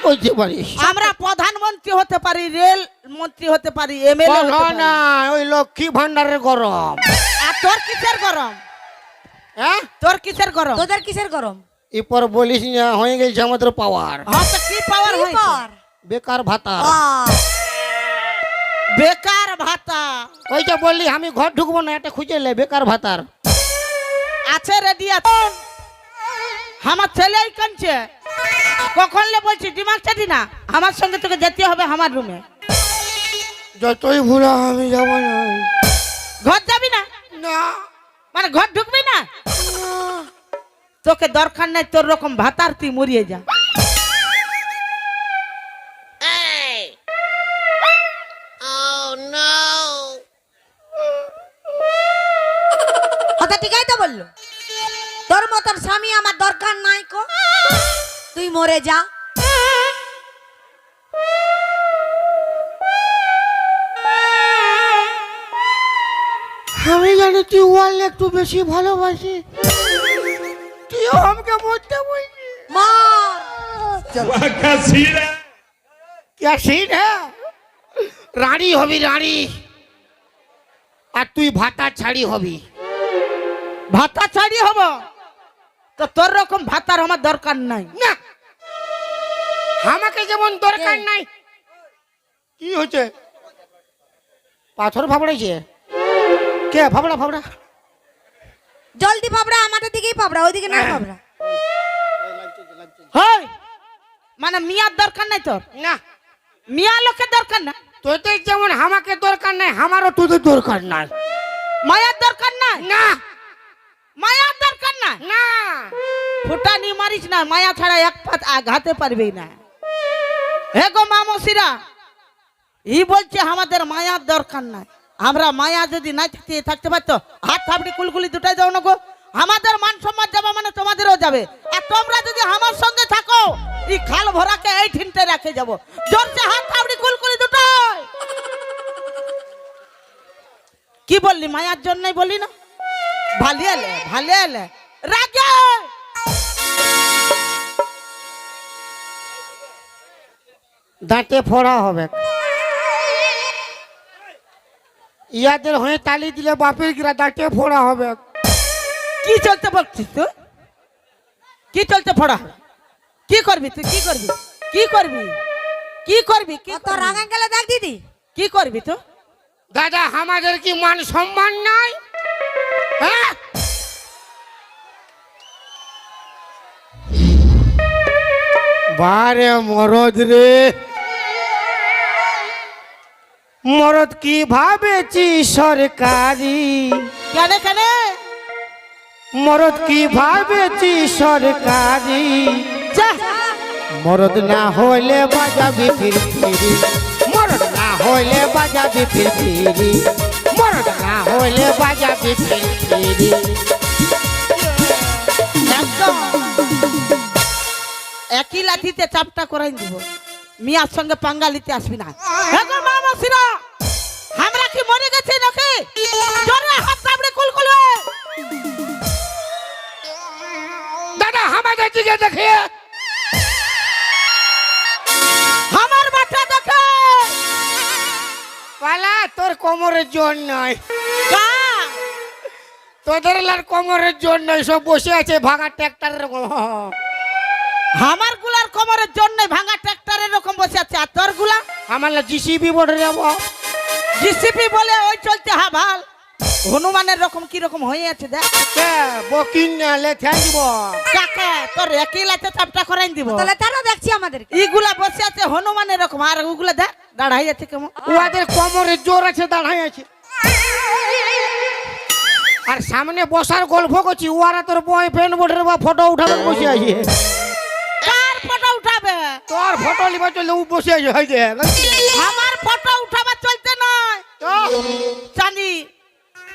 করতে পারিস? আমরা প্রধানমন্ত্রী হতে পারি, রেল মন্ত্রী হতে পারি, এমএলএ হতে পারি। না, ওই লক্ষ্মী ভান্ডারের গরম। আর তোর কিসের গরম? হ্যাঁ, তোর কিসের গরম? তোদের কিসের গরম? এরপর বলিস না, হয়ে গেছে আমাদের পাওয়ার। হ্যাঁ, তো কি পাওয়ার কি হয়েছে? পাওয়ার? বেকার ভাতা। বেকার ভাতা ওই যে বললি আমি ঘর ঢুকবো না, এটা খুঁজে লে বেকার ভাতার। আছে, রেডি আছে। আমার ছেলেই কাঁদছে, কখন লে বলছি দিমাগ চাটি না, আমার সঙ্গে তোকে যেতে হবে আমার রুমে। যতই ভুলা আমি যাবো না। ঘর যাবি না? না, মানে ঘর ঢুকবি না? তোকে দরকার নাই তোর রকম ভাতার, তুই মরিয়ে যা। কথা ঠিকই তো বললো। তোর মতন স্বামী আমার দরকার নাই কো, তুই মরে যা। আমি জানি তুই ওয়াল একটু বেশি ভালোবাসি, তুইও আমাকে মরতে বলছি। মর। क्या सीन है? রানী হবি রানী, আর তুই ভাতা ছাড়ি হবি। ভাতা ছাড়ি হব তো তোর রকম ভাতার আমার দরকার নাই। না, আমাকে যেমন দরকার নাই। কি হচ্ছে? পাথর ফাবড়াইছে কে? ফাবড়া ফাবড়া জলদি পাবড়া, আমাদের দিকেই পাবড়া, ওইদিকে না পাবড়া। হয় মানে মিয়ার দরকার নাই তোর? না, মিয়া লোকের দরকার না। তোদের যেমন আমাকে দরকার নাই, আমারও তোদের দরকার নাই। মায়ার দরকার নাই? না মায়ার দরকার না। না, ফুটানি মারিস না, মায়া ছাড়া এক পাত আঘাতে পারবি না। হে গো মামসিরা, ই বলছে আমাদের মায়ার দরকার নাই। আমরা মায়া যদি না থাকতে পারতো, হাত থাপড়ি কুলকুলি দুটাই দাও না গো। আমাদের মান সম্মান যাবে মানে তোমাদেরও যাবে। আর তোমরা যদি আমার সঙ্গে থাকো, এই খাল ভরাকে এই ঠিনতে রাখে যাবো। জোরছে হাত থাপড়ি কুলকুলি দুটাই। কি বললি? মায়ার জন্যই বলি না? ভালো এলে ভালো এলে রাগে দাঁতে ফোড়া হবে। ইয়াদের হয়ে তালি দিলে বাপের গিরা দাঁতে ফোড়া হবে। কি চলতে বলছিস তুই? কি চলতে ফোড়া? কি করবি তুই? কি করবি? কি করবি? কি করবি? কি তো রাঙা গেলে দেখ দিদি, কি করবি তুই? দাদা, আমাদের কি মান সম্মান নাই? হ্যাঁ, বারে মরদ রে, মরদ কি ভাবেছি সরকারি? কেন কেন? মরদ কি ভাবেছি সরকারি? যা মরদ না হইলে বাজাবি ফিরফিরি, মরদ না হইলে বাজাবি ফিরফিরি, মরদ না হইলে বাজাবি ফিরফিরি। একদম একই লাঠিতে চাপটা করাই দিব। মিয়ার সঙ্গে পাঙ্গালিতে আসবি না। হে গো মামসিরা, আমরা কি মরে গেছি নাকি? জোরে হাত চাপড়ে কুলকুল। দাদা, আমাদের দিকে দেখে আমার বাচ্চা দেখে পালা, তোর কোমরের জোর নাই। গা। তোদের লার কোমরের জোর নাই, সব বসে আছে ভাঙা ট্র্যাক্টরের। আমার গুলার কোমরের জন্য ভাঙা ট্রাক্টরের রকম বসে আছে। আর তোর গুলা আমার জিসিবি বড় যাবো। জিসিপি বলে ওই চলতে হা ভাল। হনুমানের রকম কি রকম হয়ে আছে দেখ। বকিন নালে থ্যাংক কাকে তোর একই লাতে চাপটা করাই দিব। তাহলে তারা দেখছি আমাদের। এইগুলা বসে আছে হনুমানের রকম, আর ওগুলা দেখ দাঁড়াই আছে কেমন। ওদের কোমরের জোর আছে, দাঁড়াই আছে। আর সামনে বসার গল্প করছি, ওরা তোর বয়ফ্রেন্ড বোর্ডের বা ফটো উঠাবে বসে আছে। কার ফটো উঠাবে? তোর ফটো লিবা চলে ও বসে আছে। হয় যে আমার ফটো উঠাবার চলতে নয় তো জানি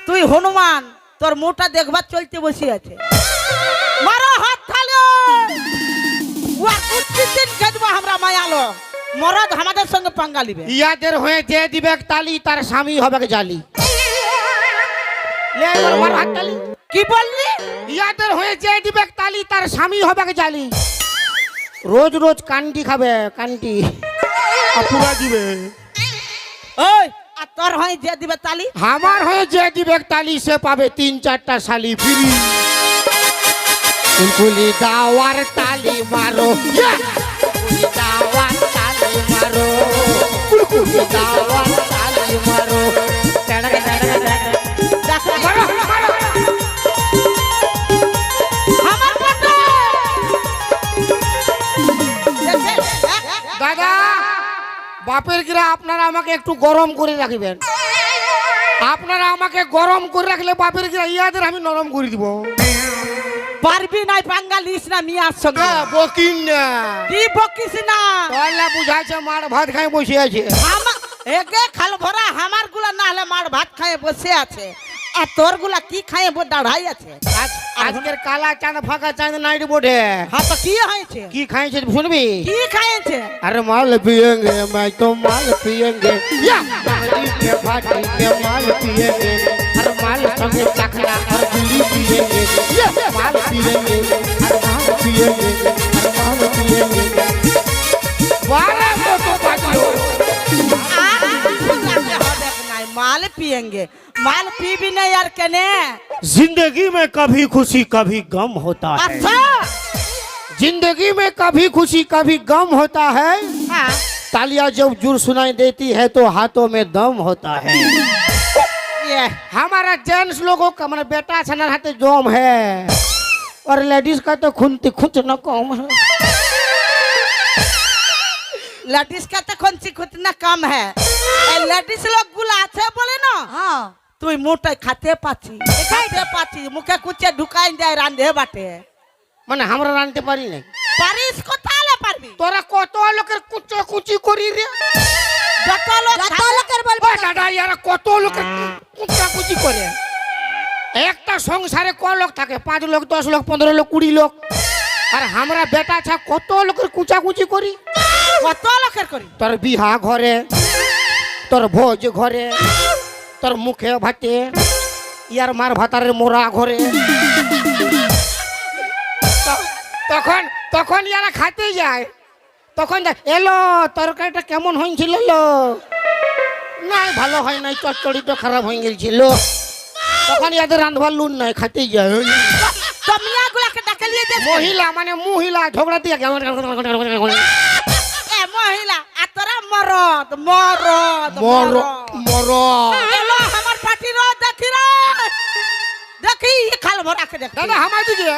তুই হনুমান, তোর মোটা দেখবার চলতে বসে আছে। মারো হাত থালে ওয়া কুত্তি দিন খেদবা আমরা মায়ালো। মরদ আমাদের সঙ্গে পাঙ্গা লিবে। ইয়াদের হয়ে যে দিবে তালি, তার স্বামী হবে জালি। লে এবার মার হাত তালি। কি বললি? ইয়াদের হয়ে যে দিবে তালি, তার স্বামী হবে জালি। রোজ রোজ কান্টি খাবে কান্টি পুরা দিবে। ওই আর তোর হয় যে দিবে তালি আমার হয়ে যে দিবে তালি সে পাবে 3-4টা শালি ফ্রি। কুলকুলি দাওয়ার তালি মারো, কুলকুলি দাওয়ার তালি মারো, কুলকুলি দাওয়ার তালি মারো। মারো, মারো। আমার পাটা দাদা বাপের গিরা আপনারা আমাকে একটু গরম করে রাখবেন। আপনারা আমাকে গরম করে রাখলে বাপের গিরা ইয়াদের আমি নরম করে দিব। পারবি নাই বাঙ্গালিস না মিয়ার সঙ্গে বকিন না কি বকিস না তাহলে বুঝাচ্ছে মার ভাত খাই বসে আছে। একে খাল ভরা আমার গুলা না হলে মার ভাত খায় বসে আছে আর তোর গুলা কি খায় দাঁড়াই আছে। আজকের কালা চাঁদ ফাঁকা চাঁদ নাইট বোর্ডে হ্যাঁ তো কি হয়েছে কি খাইছে শুনবি? কি খাইছে? अरे माल पिएंगे मैं तो माल पिएंगे नदी के भाटी के माल पिएंगे हर माल संगे चखना और बीड़ी पिएंगे माल पिएंगे हर माल पिएंगे हर माल पिएंगे 12 तो पाटियो माल पिएंगे माल पी भी नहीं यार कने। जिंदगी में कभी खुशी कभी गम होता है। अच्छा जिंदगी में कभी खुशी कभी गम होता है। हाँ। तालियां जब जोर सुनाई देती है तो हाथों में दम होता है। ये हमारा जेंट्स लोगों का मेरा बेटा सना हाथे जोम है और लेडीज का तो खुनती खुच न कम है। लेडीज का तो कौन सी खुतना कम है लेडीज लोग गुलाचे बोले ना हाँ তুই মোটাই খাতে পাচ্ছি মুখে কুচে ঢুকাই যায় রান্ধে বাটে মানে আমরা রানতে পারি না। পারিস কোথালে পারবি তোরা কত লোকের কুচো কুচি করি রে যত লোক যত লোকের বলবো ও দাদা ইয়ারা কত লোকের কুচা কুচি করে। একটা সংসারে ক লোক থাকে 5 লোক 10 লোক 15 লোক 20 লোক আর আমরা বেটা ছা কত লোকের কুচা কুচি করি। কত লোকের করি তোর বিহা ঘরে তোর ভোজ ঘরে তোর মুখে ভাতে ইয়ার মার ভাতারের মোরা ঘরে তখন তখন ইয়ারা খাতে যায় তখন এলো তরকারিটা কেমন হয়েছিল নাই ভালো হয় নাই চচ্চড়িটা খারাপ হয়ে গেছিল তখন ইয়াদের রান্ধবার লুন নাই খাতে যায়। তো মিয়া গুলাকে ডাকে নিয়ে যাস মহিলা মানে মহিলা ঝগড়া দিয়ে কেমন এ মহিলা আর তোরা মরদ মরদ মর মর এলো আমার পার্টি র দেখি রে দেখি খাল ভরাকে দেখ দাদা আমার দিকে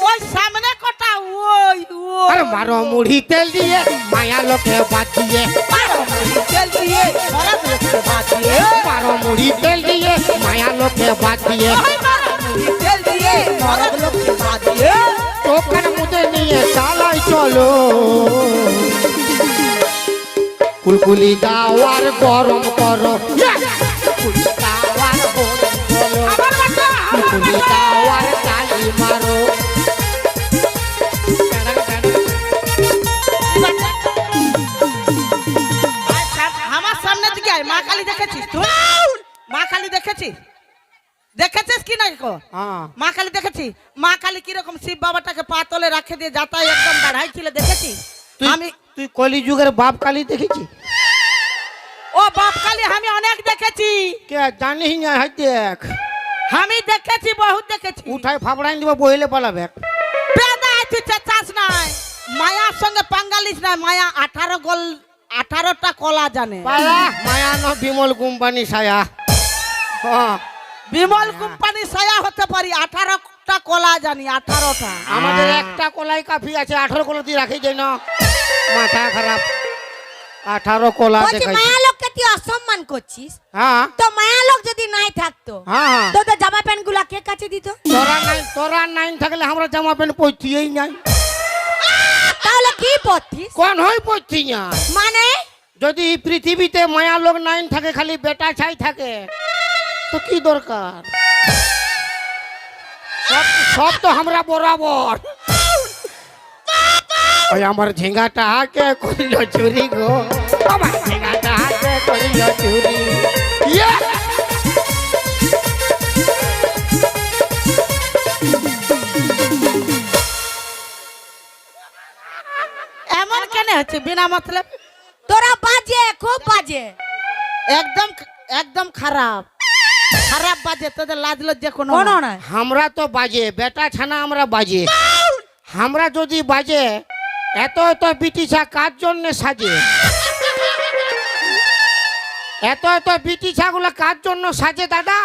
ওই সামনে কটা ওই ওই আরে মারো মুড়ি তেল দিয়ে মায়া লোকে বাদ দিয়ে মারো মুড়ি তেল দিয়ে মরদ লোককে বাদ দিয়ে মারো মুড়ি তেল দিয়ে মায়া লোকে বাদ দিয়ে ওই মারো মুড়ি তেল দিয়ে মরদ লোককে বাদ দিয়ে টোকার মুদে নিয়ে চালাই চলো কুলকুলি দাওয়ার গরম করো কুলকুলি দাওয়ার গরম করো কুলকুলি দাওয়ার তালি মারো। আমার সামনে দিকে আয় মা কালী দেখেছিস তুই মা কালী দেখেছিস দেখেছিস কি নাই কো হ্যাঁ মা কালী দেখেছি মা কালী কিরকম শিব বাবাটাকে পা তলে রাখে দিয়ে যাতাই একদম দাঁড়াই ছিল দেখেছি আমি তুই কলিযুগের বাপ কালী দেখেছি? ও বাপ কালী আমি অনেক দেখেছি কে জানিস না হাই দেখ আমি দেখেছি বহুত দেখেছি উঠাই ফাবড়াই দিব বহিলে পালাবে পেদা আছে চাচাস নাই মায়ার সঙ্গে পাঙ্গালিস নাই মায়া 18টা কলা জানে পালা মায়া ন বিমল কোম্পানি ছায়া হ্যাঁ বিমল কোম্পানি ছায়া হতে পারি 18টা কলা জানি 18টা আমাদের একটা কলাই কাফি আছে 18 কলা দিয়ে রাখি যাই না মাথা খারাপ 18 কলা বলছি দেখাই মায়া লোককে তুই অসম্মান করছিস হ্যাঁ তো মায়া লোক যদি নাই থাকতো হ্যাঁ তো তো জামা প্যান্ট গুলা কে কাছে দিত তোরা নাই থাকলে আমরা জামা প্যান্ট পরতেই নাই তাহলে কি পরতিস কোন হই পরতি না মানে যদি পৃথিবীতে মায়া লোক নাই থাকে খালি বেটা ছাই থাকে তো কি দরকার সব তো আমরা বরাবর ওই আমার ঝিঙ্গাটা কে করিল চুরি গো আমার ঝিঙ্গাটা কে করিল চুরি ইয়ে! হচ্ছে বিনা মতলব? তোরা বাজে, খুব বাজে। একদম একদম খারাপ খারাপ বাজে, তোদের লাজ লজ্জা কোনো কোনো না। নাই। আমরা তো বাজে বেটা ছানা, আমরা বাজে। আমরা যদি বাজে এত এত বিটিছা কার জন্য সাজে? এত এত বিটিছাগুলো কার জন্য সাজে দাদা?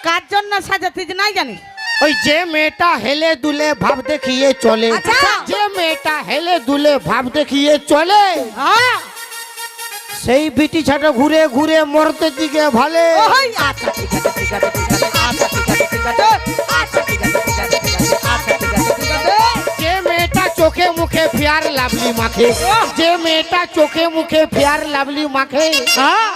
কার জন্য সাজে তুই নাই জানিস? ওই যে মেয়েটা হেলে দুলে ভাব দেখিয়ে চলে, আচ্ছা। যে মেয়েটা হেলে দুলে ভাব দেখিয়ে চলে, হ্যাঁ সেই বিটিছাটা ঘুরে ঘুরে মরতে দিকে ভালে। ওই আচ্ছা ঠিক আছে ঠিক আছে ঠিক আছে আচ্ছা ঠিক আছে ঠিক আছে আচ্ছা ঠিক আছে ঠিক আছে ঠিক আছে আচ্ছা ঠিক আছে ঠিক আছে। যে মেয়েটা চোখে মুখে ফেয়ার লাভলি মাখে, যে মেয়েটা চোখে মুখে ফেয়ার লাভলি মাখে, হ্যাঁ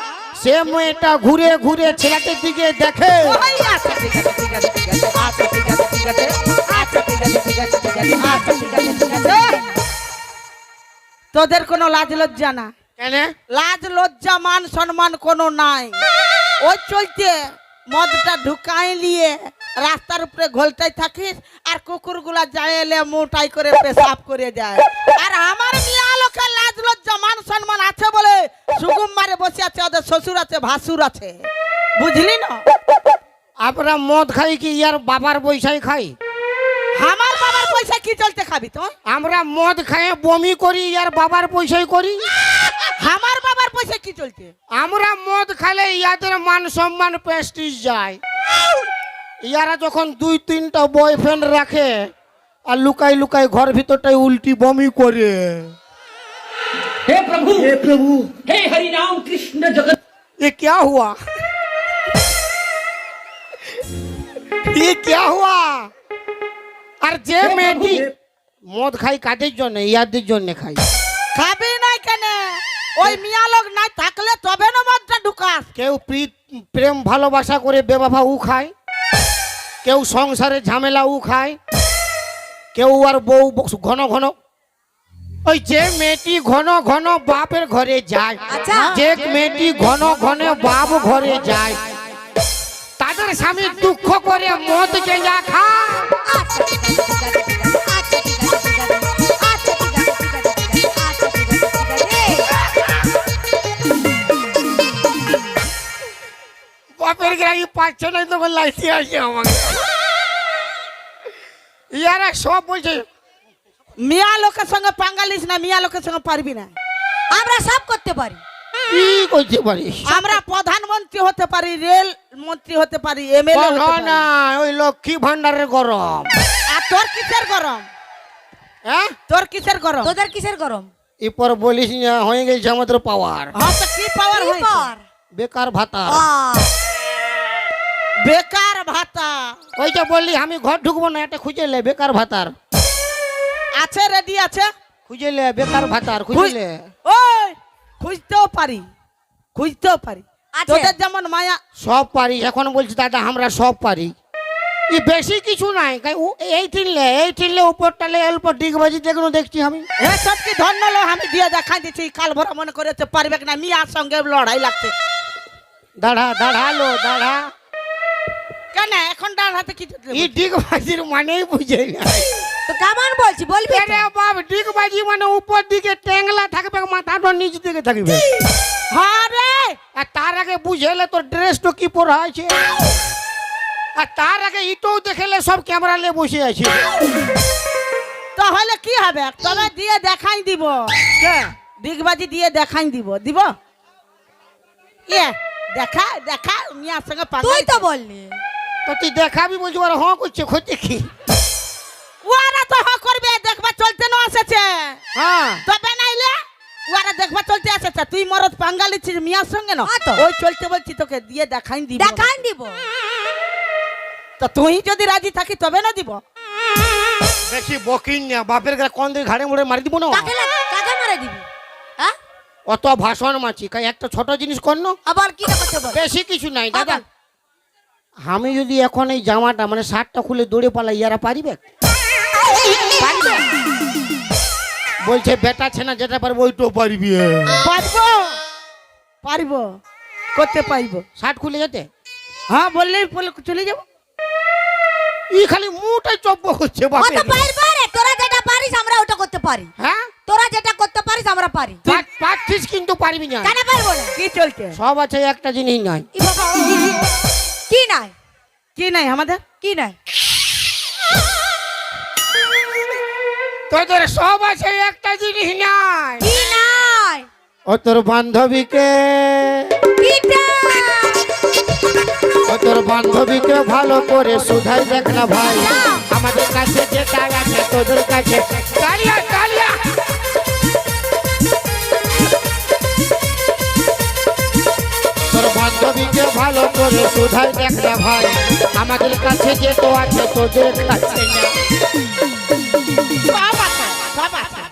সে মেয়েটা ঘুরে ঘুরে ছেলেটার দিকে দেখে। ওই আচ্ছা ঠিক আছে ঠিক আছে ঠিক আছে আচ্ছা ঠিক আছে ঠিক আছে আচ্ছা ঠিক আছে ঠিক আছে ঠিক আছে আচ্ছা ঠিক আছে ঠিক আছে। তোদের কোনো লাজ লজ্জা না? কেন? লাজ লজ্জা মান সম্মান কোনো নাই। ওই চলতে মদটা ঢুকাই নিয়ে রাস্তার উপরে ঘোলটাই থাকিস, আর কুকুরগুলা যায় এলে মোটাই করে পেশাব করে যায়। আর আমার মিয়া লোকের লাজ লজ্জা মান সম্মান আছে বলে সুগুম মারে বসে আছে, ওদের শ্বশুর আছে ভাসুর আছে, বুঝলি না? আমরা মদ খাই কি ইয়ার বাবার পয়সায় খাই? আমার বাবার পয়সা কি চলতে খাবি তো? আমরা মদ খাই বমি করি ইয়ার বাবার পয়সায় করি? আমার বাবার পয়সা কি চলতে? আমরা মদ খালে ইয়াদের মান সম্মান প্রেস্টিজ যায়। ইয়ারা যখন 2-3টা বয়ফ্রেন্ড রাখে আর লুকাই লুকাই ঘর ভিতরটাই উল্টি বমি করে। हे प्रभु हे हरि राम कृष्ण जगत। ये क्या हुआ? ये क्या हुआ? আর যে মেয়েটি মদ খাই কাদের জন্য? ইয়াদের জন্য খাই। খাবি নাই কেন? ওই মিয়া লোক নাই থাকলে তবে না মদটা ঢুকাস। কেউ প্রেম ভালোবাসা করে বেবাফা উ খায়, কেউ সংসারে ঝামেলা উ খায়, কেউ আর বউ ঘন ঘন। ওই যে মেয়েটি ঘন ঘন বাপের ঘরে যায়, আচ্ছা। যে মেয়েটি ঘন ঘন বাপ ঘরে যায়, তাদের স্বামী দুঃখ করে মদ গেঁজা খায়। আচ্ছা ঠিক আছে ঠিক আছে ঠিক আছে আচ্ছা ঠিক আছে ঠিক আছে আচ্ছা ঠিক আছে ঠিক আছে ঠিক আছে আচ্ছা ঠিক আছে ঠিক আছে। বাপের গ্রাহী পাচ্ছে না তো লাইতে আসে আমাকে। ইয়ারা সব বলছে মিয়া লোকের সঙ্গে পাঙ্গালিস না, মিয়া লোকের সঙ্গে পারবি না। আমরা সব করতে পারি। কি করতে পারিস? আমরা প্রধানমন্ত্রী হতে পারি, রেল মন্ত্রী হতে পারি, এমএলএ হতে পারি। না ওই লক্ষ্মী ভান্ডারের গরম। আর তোর কিসের গরম? হ্যাঁ তোর কিসের গরম? তোদের কিসের গরম? এরপর বলিস না হয়ে গেছে আমাদের পাওয়ার। হ্যাঁ তো কি পাওয়ার কি হয়েছে? পাওয়ার? বেকার ভাতা। বেকার ভাতা ওই যে বললি আমি ঘর ঢুকবো না, এটা খুঁজে লে বেকার ভাতার। আছে, রেডি আছে, খুঁজে লে বেকার ভাতার খুঁজে লে। ওই খুঁজতেও পারি, খুঁজতেও পারি। আছে। তোদের যেমন মায়া সব পারি। এখন বলছি দাদা আমরা সব পারি। ই বেশি কিছু নাই, এই তিনলে উপরটালে অল্প ডিগবাজি দেখুন দেখছি আমি। এসব কি ধন্য লো, আমি দিয়ে দেখাই দিচ্ছি। কাল ভরা মনে করেছে পারবে না, মিয়ার সঙ্গে লড়াই লাগছে। দাঁড়ালো দাঁড়া। কেন এখন ডান হাতে কি চলছে? ই ডিগবাজির মানেই বুঝে নাই। তো কেমন বলছি বলবি তো? আরে বাপ, ডিগবাজি মানে উপর দিকে ট্যাংলা থাকবে, মাথাটা নিচ দিকে থাকবে। হ্যাঁ রে, আর তার আগে বুঝেলে তোর ড্রেসটা কি পরা আছে, আর তার আগে ইটোও দেখেলে সব ক্যামেরা নিয়ে বসে আছে। তাহলে কি হবে? তবে দিয়ে দেখাই দিব। ডিগবাজি দিয়ে দেখাই দিব। দিব ইয়ে দেখা দেখা মিয়ার সঙ্গে তুই পাঙ্গাই। তো বললি। তো তুই দেখাবি বলছি, ওরা হ্যাঁ করছে খোঁজে কি? ওরা তো হ্যাঁ করবে, দেখবা চলতে না এসেছে। হ্যাঁ তবে নাইলে ওরা দেখবা চলতে এসেছে। তুই মরদ পাঙ্গালি ছিস মিয়ার সঙ্গে না, হ্যাঁ তো। ওই চলতে বলছি তোকে দিয়ে দেখাই দিব। দেখাই দিব। তো তুই যদি রাজি থাকি তবে না দিব। বেশি বকিং না, বাপের কোন দিকে ঘাড়ে মুড়ে মারি দিব না। কাকে মারা দিবি? হ্যাঁ অত ভাষণ মাছি কাই একটা ছোট জিনিস কর না। আবার কি করতে বল? বেশি কিছু নাই দাদা। আবার? আমি যদি এখন এই জামাটা মানে শার্টটা খুলে দৌড়ে পালাই, ইয়ারা পারিবে? পারবে? বলছে বেটা ছেনা যেটা পারবো ওইটাও পারবি। পারবো, পারবো, করতে পারবো। শার্ট খুলে যেতে হ্যাঁ বললেই বলে চলে যাবো। ই খালি মুটাই চব্য করছে ও বাপে। তো পারবে রে, তোরা যেটা পারিস আমরা ওটা করতে পারি। হ্যাঁ তোরা যেটা করতে আমরা পারি। পারছিস কিন্তু পারবি না। কেন পারবো না? কি চলছে? সব আছে, একটা জিনিস নাই। ই বাবা, কি নাই? কি নাই আমাদের? কি নাই? তোদের সব আছে, একটা জিনিস নাই। কি নাই? ও তোর বান্ধবীকে, কিটা? ও তোর বান্ধবীকে ভালো করে শুধাই দেখ না ভাই। আমাদের কাছে যেটা আছে তোদের কাছে। তালিয়া তালিয়া। তোর বান্ধবীকে ভালো করে শুধাই দেখ না ভাই। আমাদের কাছে যেটা আছে তোদের কাছে না। সব আছে, সব আছে।